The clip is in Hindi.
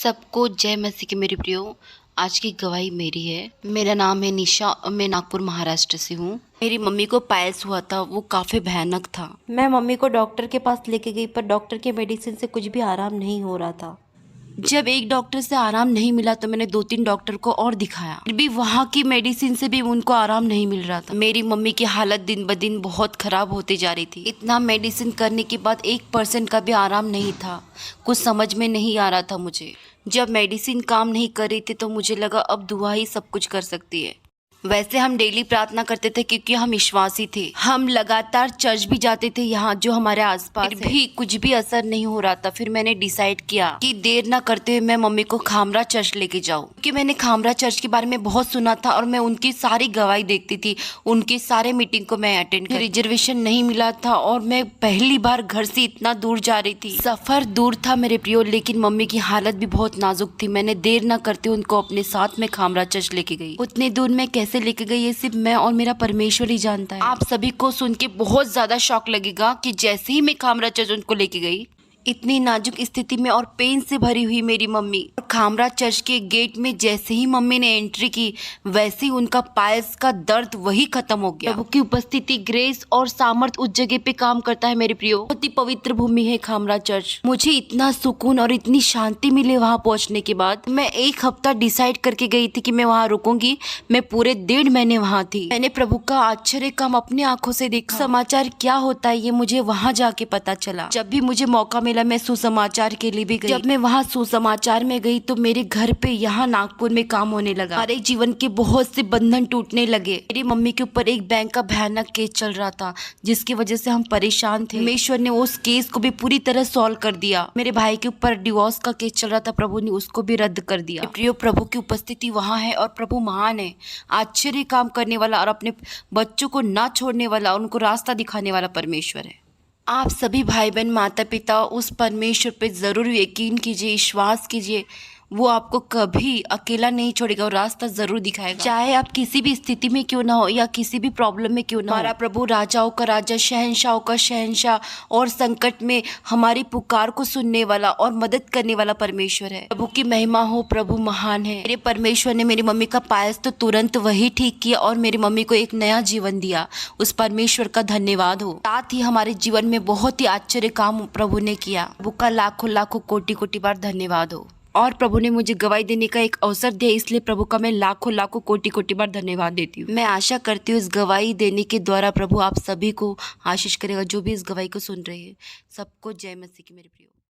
सबको जय मसीह की मेरे प्रियो। आज की गवाही मेरी है। मेरा नाम है निशा और मैं नागपुर महाराष्ट्र से हूँ। मेरी मम्मी को पायल्स हुआ था, वो काफ़ी भयानक था। मैं मम्मी को डॉक्टर के पास लेके गई पर डॉक्टर के मेडिसिन से कुछ भी आराम नहीं हो रहा था। जब एक डॉक्टर से आराम नहीं मिला तो मैंने 2-3 डॉक्टर को और दिखाया, फिर भी वहाँ की मेडिसिन से भी उनको आराम नहीं मिल रहा था। मेरी मम्मी की हालत दिन ब दिन बहुत खराब होती जा रही थी। इतना मेडिसिन करने के बाद 1% का भी आराम नहीं था। कुछ समझ में नहीं आ रहा था मुझे। जब मेडिसिन काम नहीं कर रही थी तो मुझे लगा अब दुआ ही सब कुछ कर सकती है। वैसे हम डेली प्रार्थना करते थे क्योंकि हम विश्वासी थे। हम लगातार चर्च भी जाते थे यहाँ जो हमारे आसपास है। फिर भी कुछ भी असर नहीं हो रहा था। फिर मैंने डिसाइड किया कि देर ना करते हुए मैं मम्मी को खामरा चर्च लेके जाऊँ, क्योंकि मैंने खामरा चर्च के बारे में बहुत सुना था और मैं उनकी सारी गवाही देखती थी। उनकी सारे मीटिंग को मैं अटेंड कर, रिजर्वेशन नहीं मिला था और मैं पहली बार घर से इतना दूर जा रही थी। सफर दूर था मेरे प्रियो, लेकिन मम्मी की हालत भी बहुत नाजुक थी। मैंने देर ना करते उनको अपने साथ में खामरा चर्च लेके गई। उतने दूर में कैसे लेके गई ये सिर्फ मैं और मेरा परमेश्वर ही जानता है। आप सभी को सुन के बहुत ज्यादा शॉक लगेगा कि जैसे ही मैं खामरा चर्च उनको लेके गई, इतनी नाजुक स्थिति में और पेन से भरी हुई मेरी मम्मी, और खामरा चर्च के गेट में जैसे ही मम्मी ने एंट्री की वैसे ही उनका पायल्स का दर्द वही खत्म हो गया। प्रभु की उपस्थिति, ग्रेस और सामर्थ उस जगह पे काम करता है मेरे प्रियो। बहुत ही पवित्र भूमि है खामरा चर्च। मुझे इतना सुकून और इतनी शांति मिले वहाँ पहुँचने के बाद। मैं 1 हफ्ता डिसाइड करके गई थी कि मैं वहाँ रुकूंगी। मैं पूरे 1.5 महीने वहाँ थी। मैंने प्रभु का आश्चर्य काम अपनी आंखों से देखा। समाचार क्या होता है ये मुझे वहाँ जाके पता चला। जब भी मुझे मौका मिला मैं सुसमाचार के लिए भी गई। जब मैं वहाँ सुसमाचार में गई तो मेरे घर पे यहाँ नागपुर में काम होने लगा। हमारे जीवन के बहुत से बंधन टूटने लगे। मेरी मम्मी के ऊपर एक बैंक का भयानक केस चल रहा था जिसकी वजह से हम परेशान थे। परमेश्वर ने उस केस को भी पूरी तरह सॉल्व कर दिया। मेरे भाई के ऊपर डिवोर्स का केस चल रहा था, प्रभु ने उसको भी रद्द कर दिया। प्रियो, प्रभु की उपस्थिति वहाँ है और प्रभु महान है, आश्चर्य काम करने वाला और अपने बच्चों को ना छोड़ने वाला, उनको रास्ता दिखाने वाला परमेश्वर है। आप सभी भाई बहन, माता पिता उस परमेश्वर पे ज़रूर यकीन कीजिए, विश्वास कीजिए। वो आपको कभी अकेला नहीं छोड़ेगा और रास्ता ज़रूर दिखाएगा। चाहे आप किसी भी स्थिति में क्यों ना हो या किसी भी प्रॉब्लम में क्यों ना हो, हमारा प्रभु राजाओं का राजा, शहंशाहों का शहंशाह और संकट में हमारी पुकार को सुनने वाला और मदद करने वाला परमेश्वर है। प्रभु की महिमा हो, प्रभु महान है। मेरे परमेश्वर ने मेरी मम्मी का पायल्स तो तुरंत वही ठीक किया और मेरी मम्मी को एक नया जीवन दिया। उस परमेश्वर का धन्यवाद हो। साथ ही हमारे जीवन में बहुत ही आश्चर्य काम प्रभु ने किया। प्रभु का लाखों लाखों कोटि कोटि बार धन्यवाद हो। और प्रभु ने मुझे गवाही देने का एक अवसर दिया, इसलिए प्रभु का मैं लाखों लाखों कोटि कोटि बार धन्यवाद देती हूँ। मैं आशा करती हूँ इस गवाही देने के द्वारा प्रभु आप सभी को आशीष करेगा। जो भी इस गवाही को सुन रहे हैं सबको जय मसीह की मेरे प्रियो।